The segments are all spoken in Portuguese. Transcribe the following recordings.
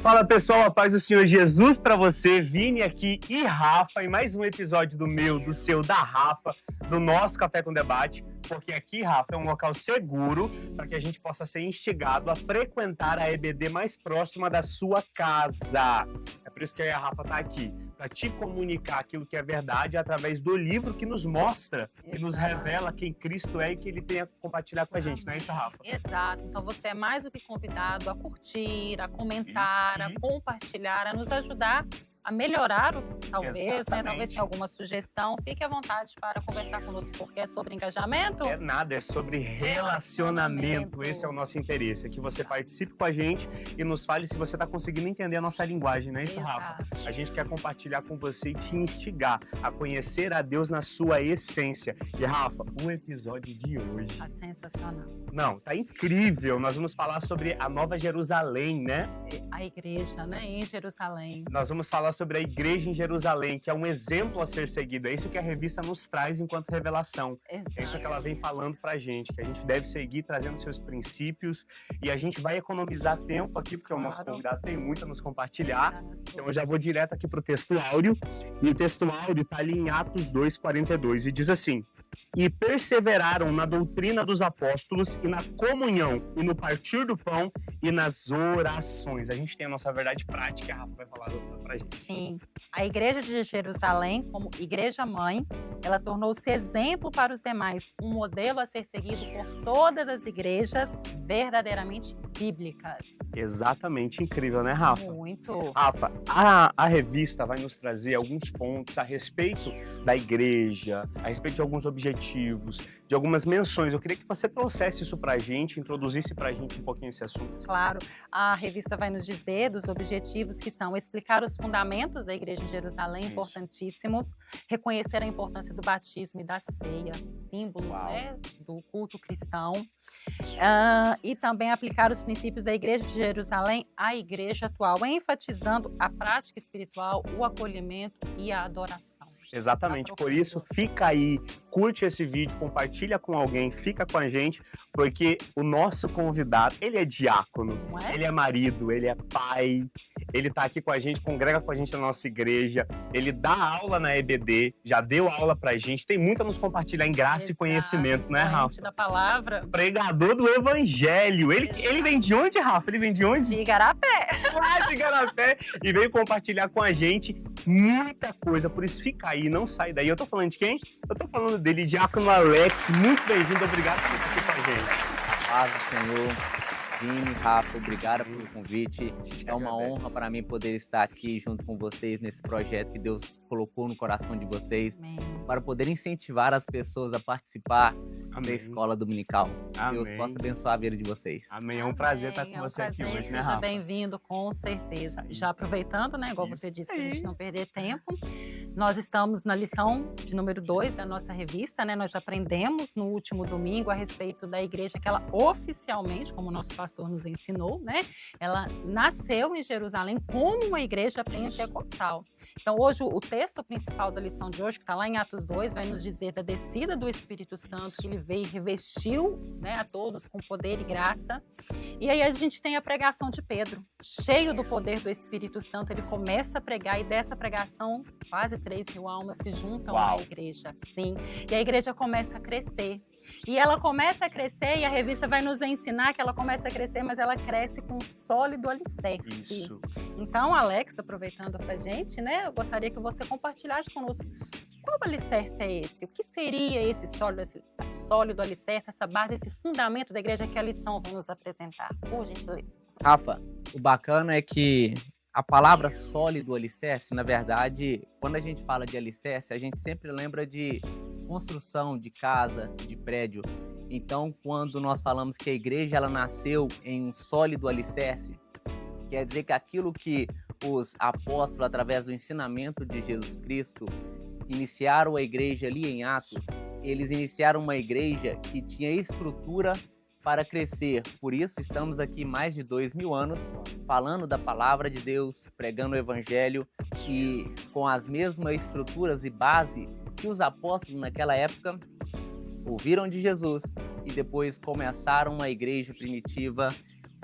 Fala pessoal, a paz do Senhor Jesus para você, Vini aqui e Rafa, em mais um episódio do meu, do seu, da Rafa, do nosso Café com Debate, porque aqui, Rafa, é um local seguro para que a gente possa ser instigado a frequentar a EBD mais próxima da sua casa. É por isso que a Rafa está aqui, para te comunicar aquilo que é verdade através do livro que nos mostra e nos revela quem Cristo é e que Ele tem a compartilhar com a gente, não é isso, Rafa? Exato, então você é mais do que convidado a curtir, a comentar, a compartilhar, a nos ajudar a melhorar, talvez, né? Talvez tenha alguma sugestão. Fique à vontade para conversar conosco, porque é sobre engajamento. É nada, é sobre relacionamento. Esse é o nosso interesse, é que você participe com a gente e nos fale se você está conseguindo entender a nossa linguagem, não é isso, Rafa? A gente quer compartilhar com você e te instigar a conhecer a Deus na sua essência. E, Rafa, o episódio de hoje... Tá sensacional. Não, tá incrível. Nós vamos falar sobre a Nova Jerusalém, né? A igreja, né? Em Jerusalém. Nós vamos falar sobre a igreja em Jerusalém, que é um exemplo a ser seguido. É isso que a revista nos traz enquanto revelação. Exato. É isso que ela vem falando pra gente, que a gente deve seguir trazendo seus princípios e a gente vai economizar tempo aqui, porque o nosso convidado tem muito a nos compartilhar. Então eu já vou direto aqui pro texto áudio. E o texto áudio tá ali em Atos 2:42 e diz assim: e perseveraram na doutrina dos apóstolos e na comunhão e no partir do pão e nas orações. A gente tem a nossa verdade prática, a Rafa vai falar pra gente. Sim, a igreja de Jerusalém, como igreja mãe, ela tornou-se exemplo para os demais, um modelo a ser seguido por todas as igrejas verdadeiramente bíblicas. Exatamente, incrível, né, Rafa? Muito. Rafa, a revista vai nos trazer alguns pontos a respeito da igreja, a respeito de alguns objetivos, de algumas menções. Eu queria que você trouxesse isso pra gente, introduzisse pra gente um pouquinho esse assunto. Claro, a revista vai nos dizer dos objetivos que são explicar os fundamentos da igreja em Jerusalém, importantíssimos, reconhecer a importância do batismo e da ceia, símbolos, né, do culto cristão, e também aplicar os princípios da igreja de Jerusalém à igreja atual, enfatizando a prática espiritual, o acolhimento e a adoração. Exatamente, por isso fica aí, curte esse vídeo, compartilha com alguém, fica com a gente, porque o nosso convidado, ele é diácono, ele é marido, ele é pai, ele tá aqui com a gente, congrega com a gente na nossa igreja, ele dá aula na EBD, já deu aula pra gente, tem muito a nos compartilhar em graça e conhecimento, né, Rafa? Da palavra. Pregador do evangelho. Ele vem de onde, Rafa? Ele vem de onde? De Igarapé. Lá de Igarapé. E veio compartilhar com a gente muita coisa, por isso fica aí, não sai daí. Eu tô falando de quem? Eu tô falando dele, Diácono Alex. Muito bem-vindo, obrigado por estar aqui com a gente. Paz do Senhor. Vini, Rafa, obrigado pelo convite. É uma honra para mim poder estar aqui junto com vocês nesse projeto que Deus colocou no coração de vocês. Amém. Para poder incentivar as pessoas a participar da escola dominical. Amém. Deus possa abençoar a vida de vocês. Amém. É um prazer estar com você aqui hoje, né, Rafa? Seja bem-vindo, com certeza. Já aproveitando, né, igual você disse, para a gente não perder tempo, nós estamos na lição de número 2 da nossa revista, né? Nós aprendemos no último domingo a respeito da igreja que ela oficialmente, como o nosso pastor nos ensinou, né? Ela nasceu em Jerusalém como uma igreja pentecostal. Então, hoje, o texto principal da lição de hoje, que está lá em Atos 2, vai nos dizer da descida do Espírito Santo, que ele veio e revestiu, né, a todos com poder e graça. E aí a gente tem a pregação de Pedro, cheio do poder do Espírito Santo, ele começa a pregar e dessa pregação quase 3.000 almas se juntam à igreja. Sim. E a igreja começa a crescer. E ela começa a crescer e a revista vai nos ensinar que ela começa a crescer, mas ela cresce com um sólido alicerce. Isso. Então, Alex, aproveitando pra gente, né, eu gostaria que você compartilhasse conosco qual alicerce é esse? O que seria esse sólido alicerce, essa base, esse fundamento da igreja que a lição vai nos apresentar? Por gentileza. Rafa, o bacana é que a palavra sólido alicerce, na verdade, quando a gente fala de alicerce, a gente sempre lembra de construção de casa, de prédio. Então, quando nós falamos que a igreja ela nasceu em um sólido alicerce, quer dizer que aquilo que os apóstolos, através do ensinamento de Jesus Cristo, iniciaram a igreja ali em Atos, eles iniciaram uma igreja que tinha estrutura para crescer. Por isso, estamos aqui mais de 2.000 anos falando da palavra de Deus, pregando o evangelho e com as mesmas estruturas e base que os apóstolos naquela época ouviram de Jesus e depois começaram uma igreja primitiva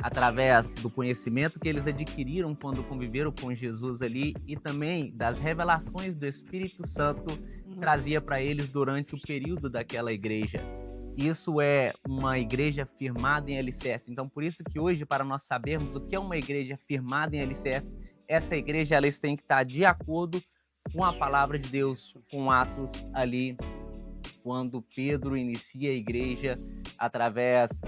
através do conhecimento que eles adquiriram quando conviveram com Jesus ali e também das revelações do Espírito Santo trazia para eles durante o período daquela igreja. Isso é uma igreja firmada em alicerce. Então, por isso que hoje, para nós sabermos o que é uma igreja firmada em alicerce, essa igreja ela tem que estar de acordo com a palavra de Deus, com Atos ali, quando Pedro inicia a igreja através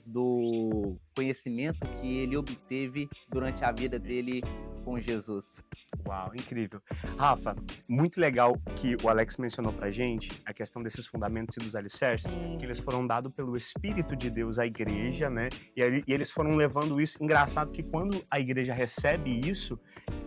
do conhecimento que ele obteve durante a vida dele com Jesus. Uau, incrível. Rafa, muito legal que o Alex mencionou pra gente a questão desses fundamentos e dos alicerces, que eles foram dados pelo Espírito de Deus à igreja, né? E eles foram levando isso. Engraçado que quando a igreja recebe isso,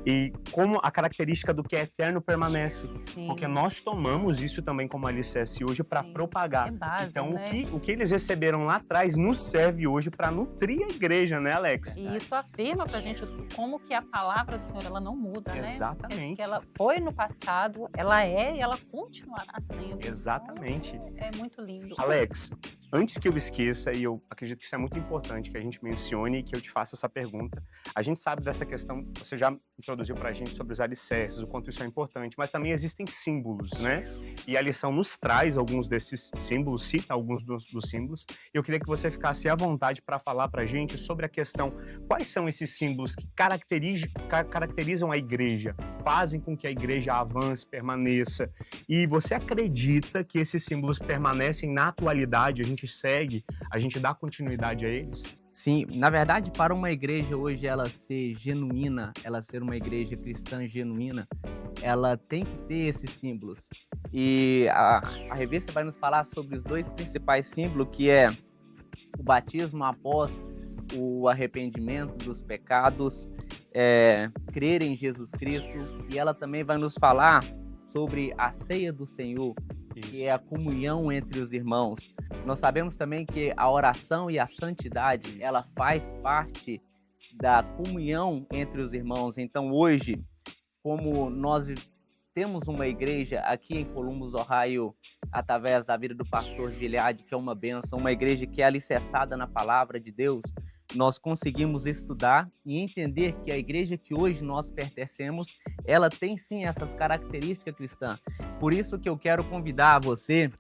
e como a característica do que é eterno permanece. Porque nós tomamos isso também como alicerce hoje para propagar. É base, então, né? o que eles receberam lá atrás nos serve hoje para nutrir a igreja, né, Alex? E isso afirma pra gente como que a palavra do Senhor, ela não muda, né? Exatamente. Que ela foi no passado, ela é e ela continuará sendo. Exatamente. Então, é muito lindo. Alex, antes que eu esqueça, e eu acredito que isso é muito importante que a gente mencione e que eu te faça essa pergunta, a gente sabe dessa questão, você já introduziu pra gente sobre os alicerces, o quanto isso é importante, mas também existem símbolos, né? E a lição nos traz alguns desses símbolos, cita alguns dos símbolos, e eu queria que você ficasse à vontade para falar pra gente sobre a questão, quais são esses símbolos que caracterizam a igreja, fazem com que a igreja avance, permaneça, e você acredita que esses símbolos permanecem na atualidade, a gente segue, a gente dá continuidade a eles? Sim, na verdade, para uma igreja hoje ela ser genuína, ela ser uma igreja cristã genuína, ela tem que ter esses símbolos. E a revista vai nos falar sobre os dois principais símbolos, que é o batismo após o arrependimento dos pecados, crer em Jesus Cristo, e ela também vai nos falar sobre a ceia do Senhor, que é a comunhão entre os irmãos. Nós sabemos também que a oração e a santidade, ela faz parte da comunhão entre os irmãos. Então hoje, como nós temos uma igreja aqui em Columbus, Ohio, através da vida do pastor Gilead, que é uma bênção, uma igreja que é alicerçada na palavra de Deus, nós conseguimos estudar e entender que a igreja que hoje nós pertencemos, ela tem sim essas características cristãs. Por isso que eu quero convidar você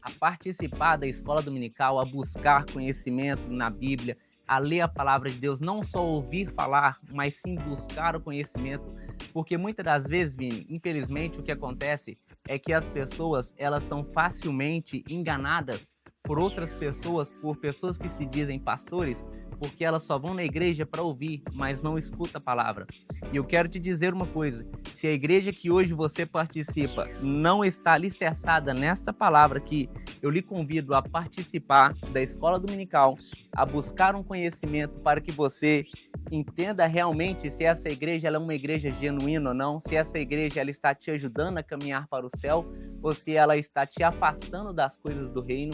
a participar da escola dominical, a buscar conhecimento na Bíblia, a ler a palavra de Deus, não só ouvir falar, mas sim buscar o conhecimento, porque muitas das vezes, Vini, infelizmente o que acontece é que as pessoas, elas são facilmente enganadas por outras pessoas, por pessoas que se dizem pastores, porque elas só vão na igreja para ouvir, mas não escutam a palavra. E eu quero te dizer uma coisa, se a igreja que hoje você participa não está alicerçada nessa palavra que eu lhe convido a participar da escola dominical, a buscar um conhecimento para que você entenda realmente se essa igreja ela é uma igreja genuína ou não, se essa igreja ela está te ajudando a caminhar para o céu ou se ela está te afastando das coisas do reino.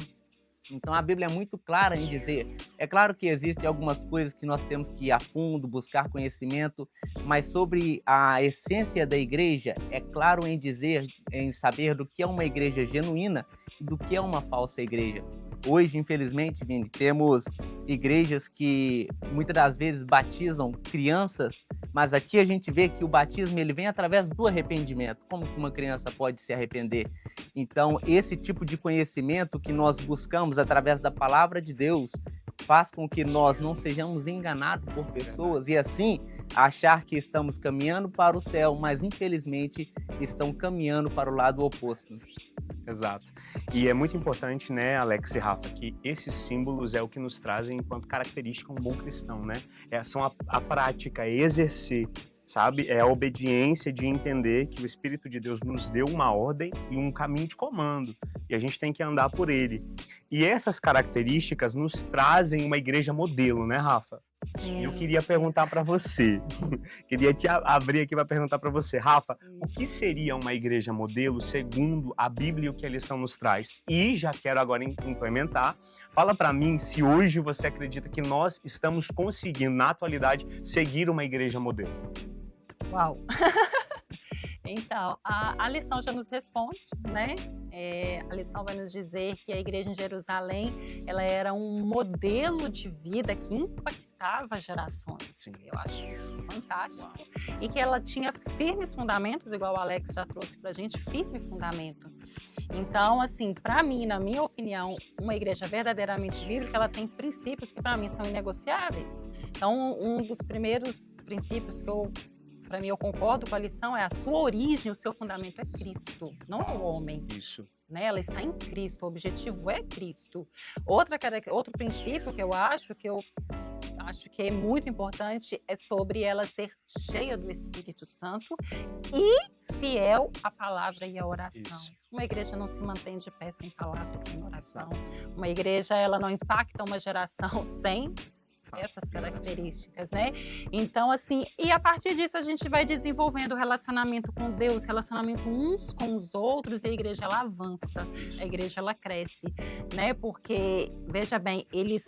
Então a Bíblia é muito clara em dizer, é claro que existem algumas coisas que nós temos que ir a fundo, buscar conhecimento, mas sobre a essência da igreja, é claro em dizer, em saber do que é uma igreja genuína e do que é uma falsa igreja. Hoje, infelizmente, Vini, temos igrejas que muitas das vezes batizam crianças, mas aqui a gente vê que o batismo ele vem através do arrependimento. Como que uma criança pode se arrepender? Então, esse tipo de conhecimento que nós buscamos através da palavra de Deus faz com que nós não sejamos enganados por pessoas e assim achar que estamos caminhando para o céu, mas infelizmente estão caminhando para o lado oposto. Exato. E é muito importante, né, Alex e Rafa, que esses símbolos é o que nos trazem enquanto característica um bom cristão, né? São a prática, é exercer, sabe? É a obediência de entender que o Espírito de Deus nos deu uma ordem e um caminho de comando, e a gente tem que andar por ele. E essas características nos trazem uma igreja modelo, né, Rafa? Sim, eu queria perguntar para você, queria te abrir aqui para perguntar para você, Rafa, o que seria uma igreja modelo segundo a Bíblia e o que a lição nos traz? E já quero agora implementar, fala para mim se hoje você acredita que nós estamos conseguindo, na atualidade, seguir uma igreja modelo. Uau! Então, a lição já nos responde, né? A lição vai nos dizer que a igreja em Jerusalém, ela era um modelo de vida que impactava gerações. Sim. Eu acho isso fantástico. E que ela tinha firmes fundamentos, igual o Alex já trouxe pra gente, firme fundamento. Então, assim, para mim, na minha opinião, uma igreja verdadeiramente bíblica, ela tem princípios que para mim são inegociáveis. Então, um dos primeiros princípios que para mim, eu concordo com a lição, é a sua origem, o seu fundamento é Cristo, não é o homem. Isso. Né? Ela está em Cristo, o objetivo é Cristo. Outro princípio que eu acho que é muito importante é sobre ela ser cheia do Espírito Santo e fiel à palavra e à oração. Isso. Uma igreja não se mantém de pé sem palavra e sem oração. Uma igreja, ela não impacta uma geração sem essas características, né? Então, assim, e a partir disso a gente vai desenvolvendo relacionamento com Deus, relacionamento uns com os outros, e a igreja, ela avança, a igreja, ela cresce, né? Porque, veja bem, eles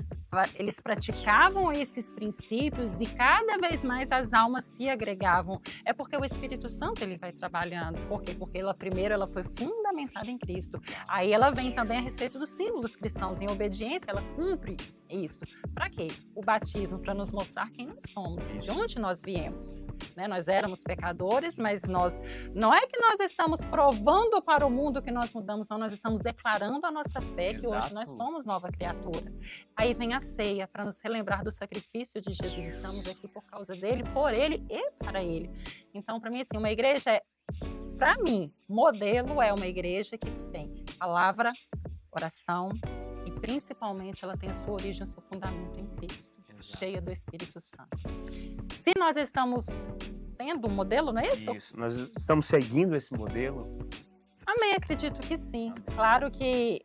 praticavam esses princípios e cada vez mais as almas se agregavam. É porque o Espírito Santo, ele vai trabalhando. Por quê? Porque primeiro ela foi fundamentada em Cristo. Aí ela vem também a respeito dos símbolos cristãos. Em obediência, ela cumpre isso. Para quê? O batismo, para nos mostrar quem nós somos, de onde nós viemos. Né? Nós éramos pecadores, mas não é que nós estamos provando para o mundo que nós mudamos, não, nós estamos declarando a nossa fé, que hoje nós somos nova criatura. Aí vem a ceia, para nos relembrar do sacrifício de Jesus. Estamos aqui por causa dele, por ele e para ele. Então, para mim, assim, uma igreja para mim, modelo é uma igreja que tem palavra, oração, e principalmente ela tem a sua origem, o seu fundamento em Cristo, cheia do Espírito Santo. Se nós estamos tendo um modelo, não é isso? Isso, nós estamos seguindo esse modelo. Amém, acredito que sim. Claro que...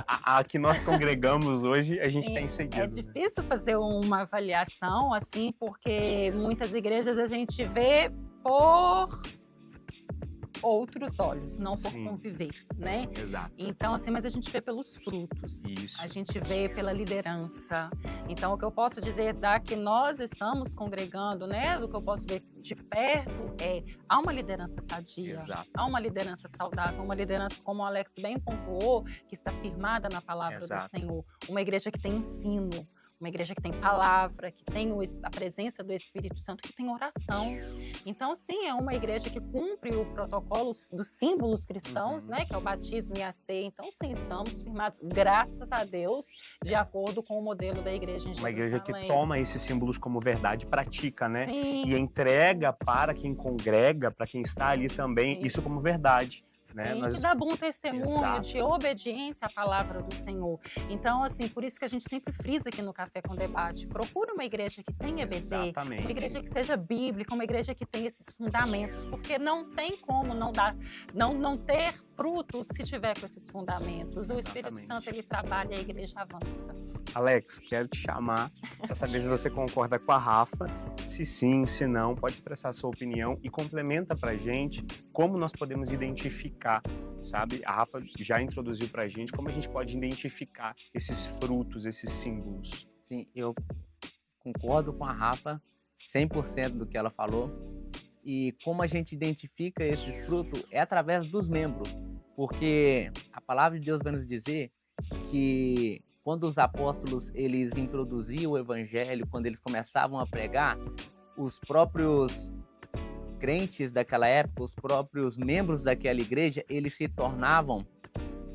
A que nós congregamos hoje, a gente tem seguido. É difícil fazer uma avaliação, assim, porque muitas igrejas a gente vê por outros olhos, não por conviver, né? Exato. Então, assim, mas a gente vê pelos frutos. Isso. A gente vê pela liderança. Então, o que eu posso dizer da que nós estamos congregando, né? Do que eu posso ver de perto há uma liderança sadia. Exato. Há uma liderança saudável, uma liderança, como o Alex bem pontuou, que está firmada na palavra do Senhor. Uma igreja que tem ensino. Uma igreja que tem palavra, que tem a presença do Espírito Santo, que tem oração. Então, sim, é uma igreja que cumpre o protocolo dos símbolos cristãos, né? Que é o batismo e a ceia. Então, sim, estamos firmados, graças a Deus, de acordo com o modelo da igreja em Jerusalém. Uma igreja que toma esses símbolos como verdade, pratica, né? Sim. E entrega para quem congrega, para quem está ali também, isso como verdade. Né? Sim, que dá bom testemunho de obediência à palavra do Senhor. Então, assim, por isso que a gente sempre frisa aqui no Café com Debate. Procura uma igreja que tenha EBD, uma igreja que seja bíblica, uma igreja que tenha esses fundamentos, porque não tem como não ter frutos se tiver com esses fundamentos. O Espírito Santo, ele trabalha e a igreja avança. Alex, quero te chamar para saber se você concorda com a Rafa. Se sim, se não, pode expressar a sua opinião e complementa pra gente como nós podemos identificar, sabe? A Rafa já introduziu pra gente como a gente pode identificar esses frutos, esses símbolos. Sim, eu concordo com a Rafa, 100% do que ela falou. E como a gente identifica esses frutos é através dos membros. Porque a palavra de Deus vai nos dizer que quando os apóstolos eles introduziam o evangelho, quando eles começavam a pregar, os próprios crentes daquela época, os próprios membros daquela igreja, eles se tornavam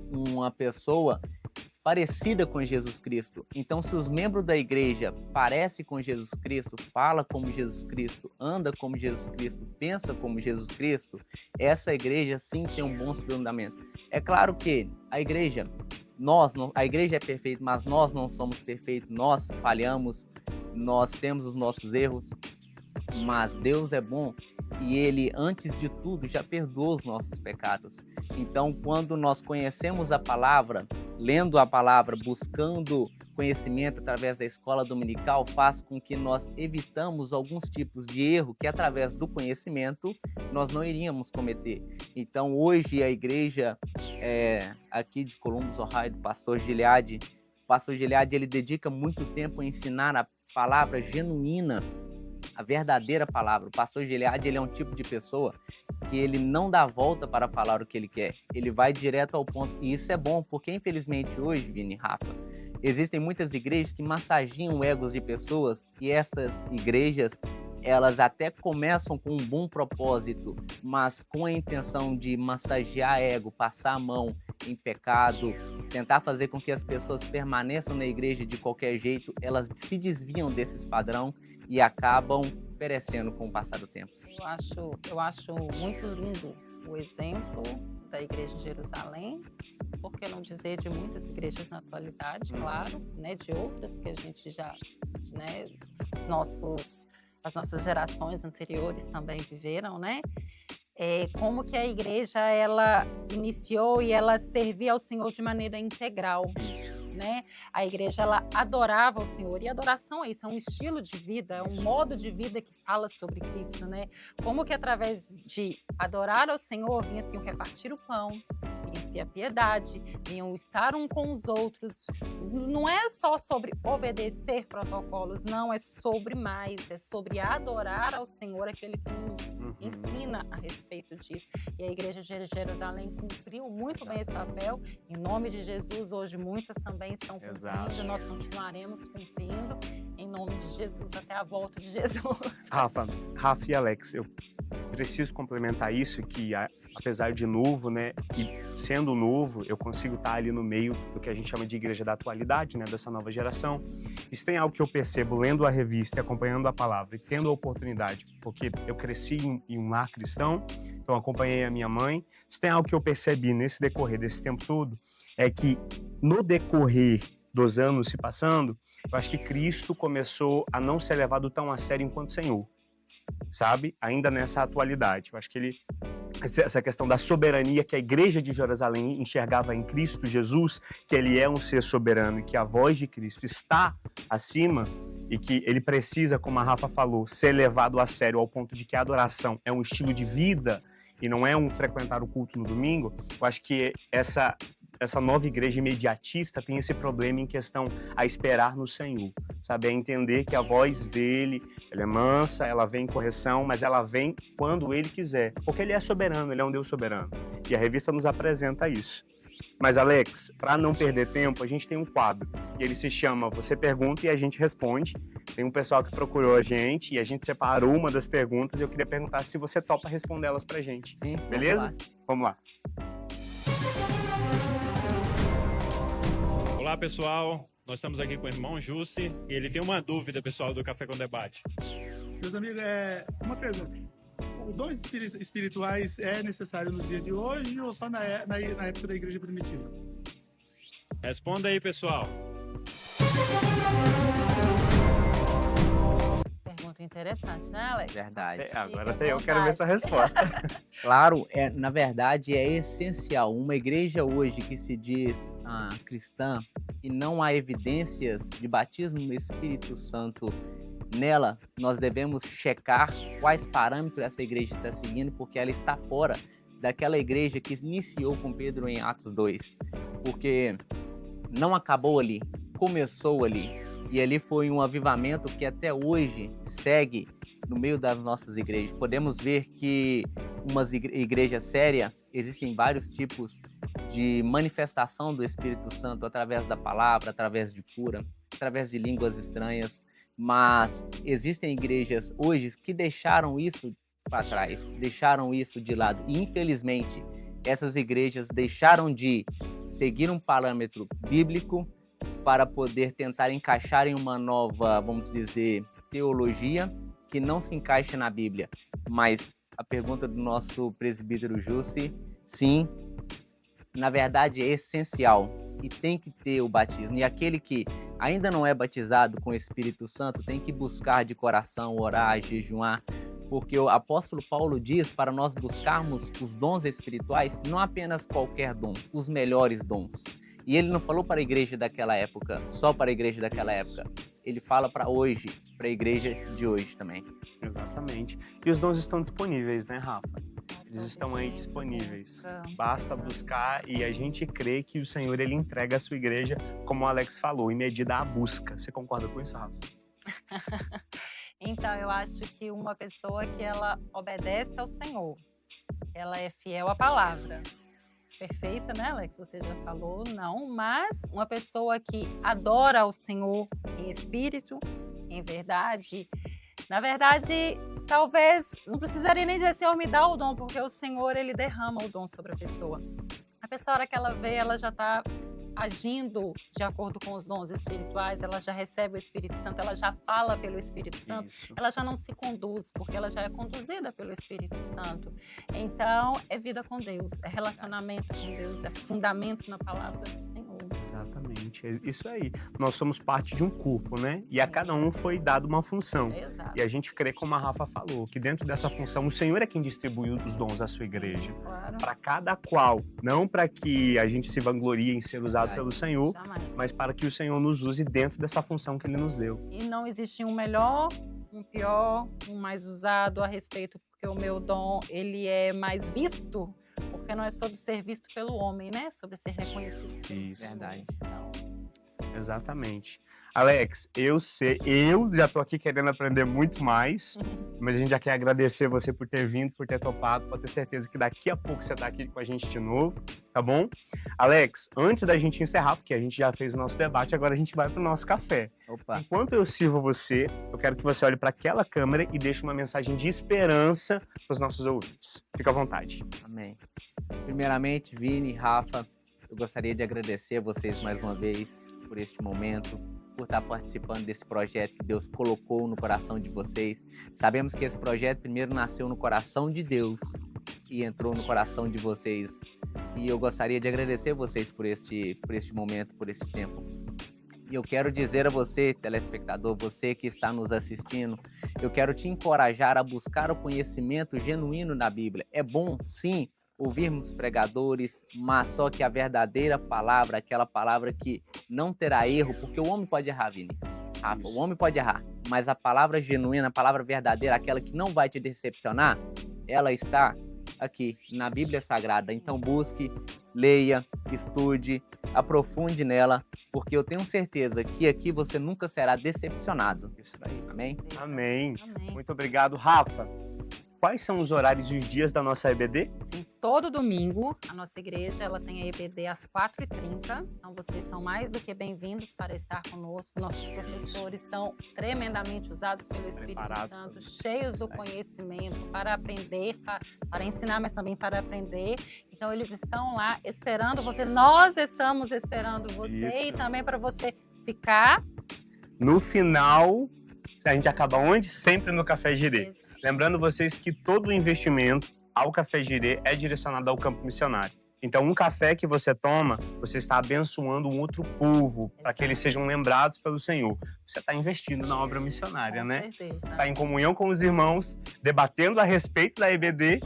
uma pessoa parecida com Jesus Cristo. Então, se os membros da igreja parecem com Jesus Cristo, fala como Jesus Cristo, anda como Jesus Cristo, pensa como Jesus Cristo, essa igreja sim tem um bom fundamento. É claro que a igreja é perfeita, mas nós não somos perfeitos, nós falhamos, nós temos os nossos erros, mas Deus é bom e Ele, antes de tudo, já perdoou os nossos pecados. Então, quando nós conhecemos a palavra, lendo a palavra, buscando conhecimento através da escola dominical, faz com que nós evitamos alguns tipos de erro que, através do conhecimento, nós não iríamos cometer. Então, hoje, a igreja aqui de Columbus, Ohio, do pastor Gilead, ele dedica muito tempo a ensinar a palavra genuína, a verdadeira palavra. O pastor Gilead, ele é um tipo de pessoa que ele não dá volta para falar o que ele quer. Ele vai direto ao ponto. E isso é bom, porque infelizmente hoje, Vini e Rafa, existem muitas igrejas que massagiam egos de pessoas e estas igrejas, elas até começam com um bom propósito, mas com a intenção de massagear ego, passar a mão em pecado, tentar fazer com que as pessoas permaneçam na igreja de qualquer jeito, elas se desviam desses padrão e acabam perecendo com o passar do tempo. Eu acho muito lindo o exemplo da Igreja de Jerusalém, por que não dizer de muitas igrejas na atualidade, claro, né, de outras que a gente já, né, as nossas gerações anteriores também viveram, né? Como que a igreja ela iniciou e ela servia ao Senhor de maneira integral, né? A igreja ela adorava o Senhor, e adoração é isso, é um estilo de vida, é um modo de vida que fala sobre Cristo, né? Como que através de adorar ao Senhor vinha-se o repartir o pão, vinha-se a piedade, vinham estar um com os outros. Não é só sobre obedecer protocolos, não, é sobre mais, é sobre adorar ao Senhor, aquele que nos ensina a respeito disso. E a Igreja de Jerusalém cumpriu muito bem esse papel. Em nome de Jesus, hoje muitas também estão cumprindo, nós continuaremos cumprindo, em nome de Jesus, até a volta de Jesus. Rafa e Alex, eu preciso complementar isso, que apesar de novo, né, e sendo novo, eu consigo estar ali no meio do que a gente chama de igreja da atualidade, né, dessa nova geração. Isso tem algo que eu percebo lendo a revista e acompanhando a palavra e tendo a oportunidade, porque eu cresci em um lar cristão, então acompanhei a minha mãe. Se tem algo que eu percebi nesse decorrer desse tempo todo, é que no decorrer dos anos se passando, eu acho que Cristo começou a não ser levado tão a sério enquanto Senhor, sabe? Ainda nessa atualidade. Eu acho que essa questão da soberania que a igreja de Jerusalém enxergava em Cristo Jesus, que ele é um ser soberano e que a voz de Cristo está acima e que ele precisa, como a Rafa falou, ser levado a sério ao ponto de que a adoração é um estilo de vida e não é um frequentar o culto no domingo. Eu acho que essa nova igreja imediatista tem esse problema em questão a esperar no Senhor, sabe? A entender que a voz dele, ela é mansa, ela vem em correção, mas ela vem quando ele quiser, porque ele é soberano, ele é um Deus soberano. E a revista nos apresenta isso. Mas, Alex, para não perder tempo, a gente tem um quadro, e ele se chama Você Pergunta e a gente responde. Tem um pessoal que procurou a gente e a gente separou uma das perguntas e eu queria perguntar se você topa responder elas pra gente. Sim, beleza? Vamos lá. Olá, pessoal. Nós estamos aqui com o irmão Jussi e ele tem uma dúvida, pessoal, do Café com Debate. Meus amigos, uma pergunta. Os dons espirituais é necessário nos dias de hoje ou só na época da igreja primitiva? Responda aí, pessoal. Pergunta interessante, né, Alex? Verdade. Agora até eu quero ver essa resposta. Claro, na verdade é essencial. Uma igreja hoje que se diz cristã e não há evidências de batismo no Espírito Santo nela, nós devemos checar quais parâmetros essa igreja está seguindo, porque ela está fora daquela igreja que iniciou com Pedro em Atos 2. Porque não acabou ali, começou ali. E ali foi um avivamento que até hoje segue no meio das nossas igrejas. Podemos ver que uma igreja séria, existem vários tipos de manifestação do Espírito Santo através da palavra, através de cura, através de línguas estranhas. Mas existem igrejas hoje que deixaram isso para trás, deixaram isso de lado. E, infelizmente, essas igrejas deixaram de seguir um parâmetro bíblico para poder tentar encaixar em uma nova, vamos dizer, teologia que não se encaixa na Bíblia. Mas a pergunta do nosso presbítero Jussi, sim, na verdade é essencial e tem que ter o batismo. E aquele que ainda não é batizado com o Espírito Santo tem que buscar de coração, orar, jejuar, porque o apóstolo Paulo diz para nós buscarmos os dons espirituais, não apenas qualquer dom, os melhores dons. E ele não falou para a igreja daquela época, só para a igreja daquela época. Ele fala para hoje, para a igreja de hoje também. Exatamente. E os dons estão disponíveis, né, Rafa? Eles estão aí disponíveis. Basta buscar e a gente crê que o Senhor ele entrega a sua igreja, como o Alex falou, em medida à busca. Você concorda com isso, Rafa? Então, eu acho que uma pessoa que ela obedece ao Senhor, que ela é fiel à palavra. Perfeita, né, Alex? Você já falou, não, mas uma pessoa que adora ao Senhor em espírito, em verdade. Na verdade, talvez não precisaria nem dizer, Senhor, me dá o dom, porque o Senhor, ele derrama o dom sobre a pessoa. A pessoa, a hora que ela vê, ela já está agindo de acordo com os dons espirituais, ela já recebe o Espírito Santo, ela já fala pelo Espírito Santo, Isso. ela já não se conduz, porque ela já é conduzida pelo Espírito Santo. Então, é vida com Deus, é relacionamento com Deus, é fundamento na palavra do Senhor. Exatamente, é isso aí. Nós somos parte de um corpo, né? E a Sim. cada um foi dado uma função. Exato. E a gente crê, como a Rafa falou, que dentro dessa função o Senhor é quem distribui os dons à sua igreja. Claro. Para cada qual, não para que a gente se vanglorie em ser usado pelo Senhor, Jamais. mas para que o Senhor nos use dentro dessa função que Ele nos deu. E não existe um melhor, um pior, um mais usado a respeito, porque o meu dom, ele é mais visto, porque não é sobre ser visto pelo homem, né? Sobre ser reconhecido pelo Isso. Senhor. Verdade. Então, Exatamente. Alex, eu já tô aqui querendo aprender muito mais, mas a gente já quer agradecer você por ter vindo, por ter topado, pode ter certeza que daqui a pouco você tá aqui com a gente de novo, tá bom? Alex, antes da gente encerrar, porque a gente já fez o nosso debate, agora a gente vai pro nosso café. Opa. Enquanto eu sirvo você, eu quero que você olhe para aquela câmera e deixe uma mensagem de esperança para os nossos ouvintes. Fica à vontade. Amém. Primeiramente, Vini, Rafa, eu gostaria de agradecer a vocês mais uma vez por este momento, por estar participando desse projeto que Deus colocou no coração de vocês. Sabemos que esse projeto primeiro nasceu no coração de Deus e entrou no coração de vocês. E eu gostaria de agradecer vocês por este momento, por esse tempo. E eu quero dizer a você, telespectador, você que está nos assistindo, eu quero te encorajar a buscar o conhecimento genuíno da Bíblia. É bom, sim, ouvirmos pregadores, mas só que a verdadeira palavra, aquela palavra que não terá erro, porque o homem pode errar, Vini. Rafa, o homem pode errar, mas a palavra genuína, a palavra verdadeira, aquela que não vai te decepcionar, ela está aqui na Bíblia Sagrada. Então busque, leia, estude, aprofunde nela, porque eu tenho certeza que aqui você nunca será decepcionado. Isso daí. Amém? Amém. Amém. Muito obrigado, Rafa. Quais são os horários e os dias da nossa EBD? Sim, todo domingo, a nossa igreja ela tem a EBD às 4h30. Então, vocês são mais do que bem-vindos para estar conosco. Nossos professores são tremendamente usados pelo Espírito Preparados Santo, pelo- cheios do conhecimento para aprender, para ensinar, mas também para aprender. Então, eles estão lá esperando você. Nós estamos esperando você Isso. e também para você ficar. No final, a gente acaba onde? Sempre no Café Girê. Lembrando vocês que todo o investimento ao Café Girê é direcionado ao campo missionário. Então, um café que você toma, você está abençoando um outro povo, para que eles sejam lembrados pelo Senhor. Você está investindo na obra missionária, Com né? certeza. Está em comunhão com os irmãos, debatendo a respeito da EBD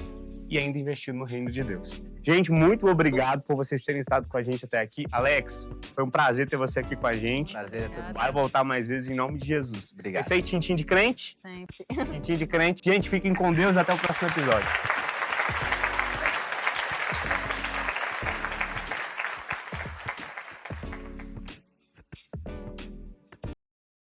e ainda investindo no reino de Deus. Gente, muito obrigado por vocês terem estado com a gente até aqui. Alex, foi um prazer ter você aqui com a gente. Prazer é todo Obrigada. Vai voltar mais vezes em nome de Jesus. Obrigado. Esse aí, Tintim de Crente? Sempre. Tintim de Crente. Gente, fiquem com Deus. Até o próximo episódio.